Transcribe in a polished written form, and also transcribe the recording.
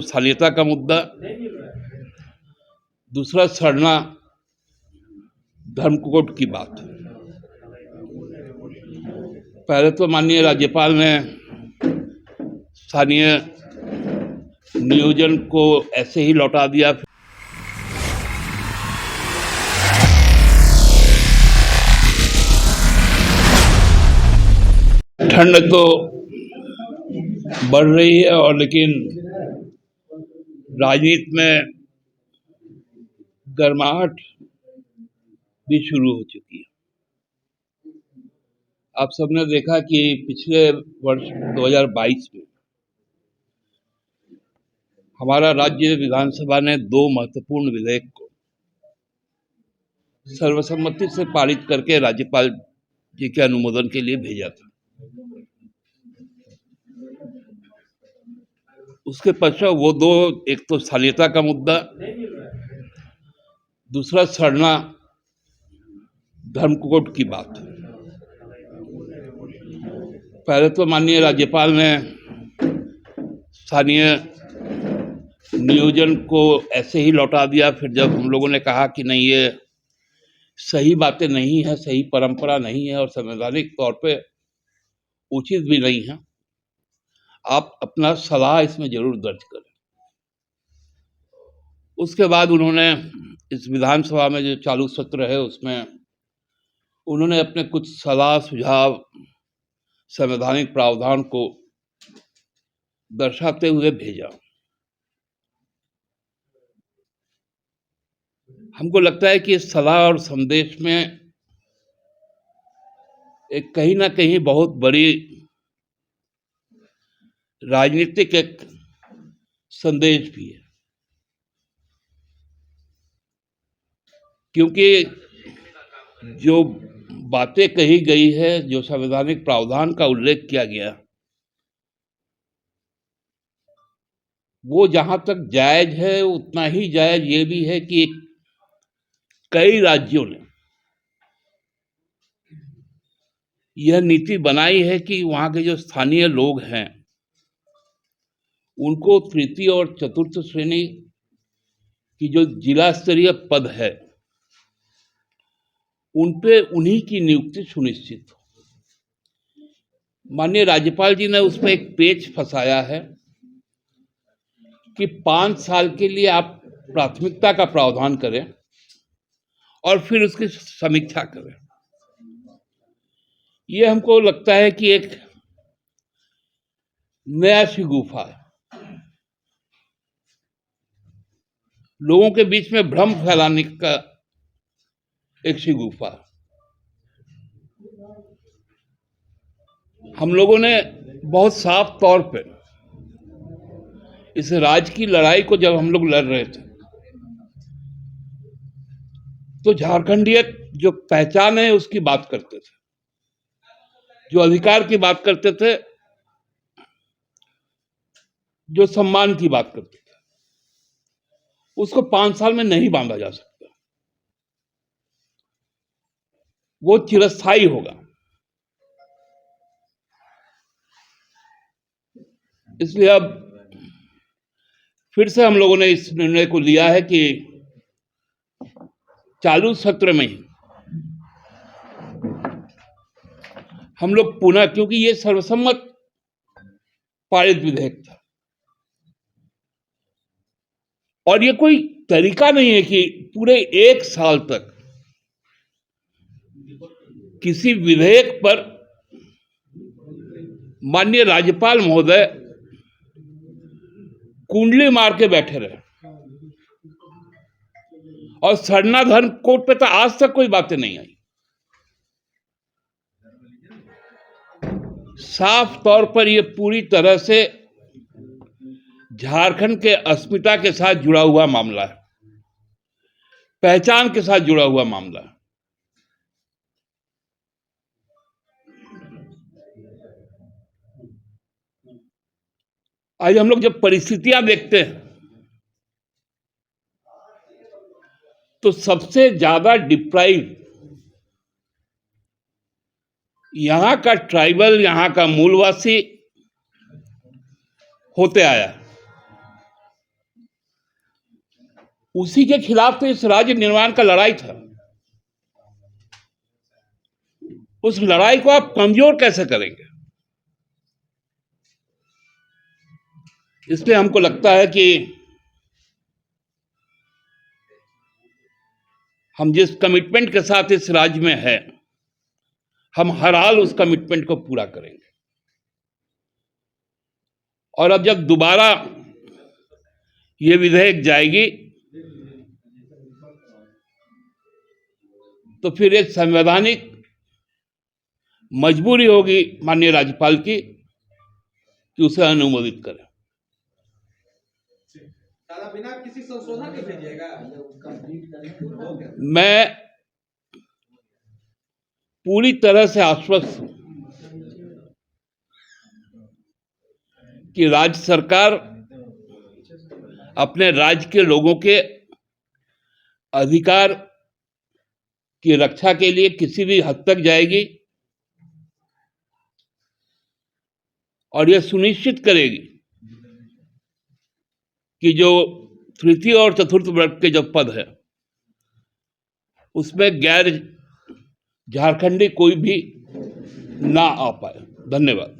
स्थानीयता का मुद्दा, दूसरा सड़ना धर्म कोड की बात। पहले तो माननीय राज्यपाल ने स्थानीय नियोजन को ऐसे ही लौटा दिया। ठंड तो बढ़ रही है और लेकिन राजनीति में गर्माहट भी शुरू हो चुकी है। आप सबने देखा कि पिछले वर्ष 2022 में हमारा राज्य विधानसभा ने 2 महत्वपूर्ण विधेयक को सर्वसम्मति से पारित करके राज्यपाल जी के अनुमोदन के लिए भेजा था। उसके पश्चात वो 2, एक तो स्थानीयता का मुद्दा, दूसरा सड़ना धर्म कोड की बात। पहले तो माननीय राज्यपाल ने स्थानीय नियोजन को ऐसे ही लौटा दिया। फिर जब हम लोगों ने कहा कि नहीं, ये सही बातें नहीं है, सही परंपरा नहीं है और संवैधानिक तौर पे उचित भी नहीं है, आप अपना सलाह इसमें जरूर दर्ज करें। उसके बाद उन्होंने इस विधानसभा में जो चालू सत्र है उसमें उन्होंने अपने कुछ सलाह सुझाव संवैधानिक प्रावधान को दर्शाते हुए भेजा। हमको लगता है कि इस सलाह और संदेश में एक कहीं ना कहीं बहुत बड़ी राजनीतिक एक संदेश भी है, क्योंकि जो बातें कही गई है, जो संवैधानिक प्रावधान का उल्लेख किया गया, वो जहां तक जायज है उतना ही जायज ये भी है कि कई राज्यों ने यह नीति बनाई है कि वहां के जो स्थानीय लोग हैं उनको तृतीय और चतुर्थ श्रेणी की जो जिला स्तरीय पद है उनपे उन्हीं की नियुक्ति सुनिश्चित हो। माननीय राज्यपाल जी ने उस पर एक पेच फंसाया है कि 5 साल के लिए आप प्राथमिकता का प्रावधान करें और फिर उसकी समीक्षा करें। ये हमको लगता है कि एक नया शिगुफा है, लोगों के बीच में भ्रम फैलाने का एक शिगुफा। हम लोगों ने बहुत साफ तौर पे इस राज्य की लड़ाई को जब हम लोग लड़ रहे थे तो झारखंडियत जो पहचान है उसकी बात करते थे, जो अधिकार की बात करते थे, जो सम्मान की बात करते थे, उसको 5 साल में नहीं बांधा जा सकता। वो चिरस्थायी होगा। इसलिए अब फिर से हम लोगों ने इस निर्णय को लिया है कि चालू सत्र में ही हम लोग पुनः, क्योंकि ये सर्वसम्मत पारित विधेयक था और ये कोई तरीका नहीं है कि पूरे 1 साल तक किसी विधेयक पर माननीय राज्यपाल महोदय कुंडली मार के बैठे रहे। और सड़ना धर्म कोड पे तो आज तक कोई बातें नहीं आई। साफ तौर पर यह पूरी तरह से झारखंड के अस्मिता के साथ जुड़ा हुआ मामला है, पहचान के साथ जुड़ा हुआ मामला है। आज हम लोग जब परिस्थितियां देखते हैं तो सबसे ज्यादा डिप्राइव यहां का ट्राइबल, यहां का मूलवासी होते आया। उसी के खिलाफ तो इस राज्य निर्माण का लड़ाई था। उस लड़ाई को आप कमजोर कैसे करेंगे? इसलिए हमको लगता है कि हम जिस कमिटमेंट के साथ इस राज्य में हैं, हम हर हाल उस कमिटमेंट को पूरा करेंगे। और अब जब दोबारा ये विधेयक जाएगी तो फिर एक संवैधानिक मजबूरी होगी माननीय राज्यपाल की कि उसे अनुमोदित करें। बिना किसी संशोधन के भेजिएगा? मैं पूरी तरह से आश्वस्त हूं कि राज्य सरकार अपने राज्य के लोगों के अधिकार की रक्षा के लिए किसी भी हद तक जाएगी और यह सुनिश्चित करेगी कि जो तृतीय और चतुर्थ वर्ग के जो पद है उसमें गैर झारखंडी कोई भी ना आ पाए। धन्यवाद।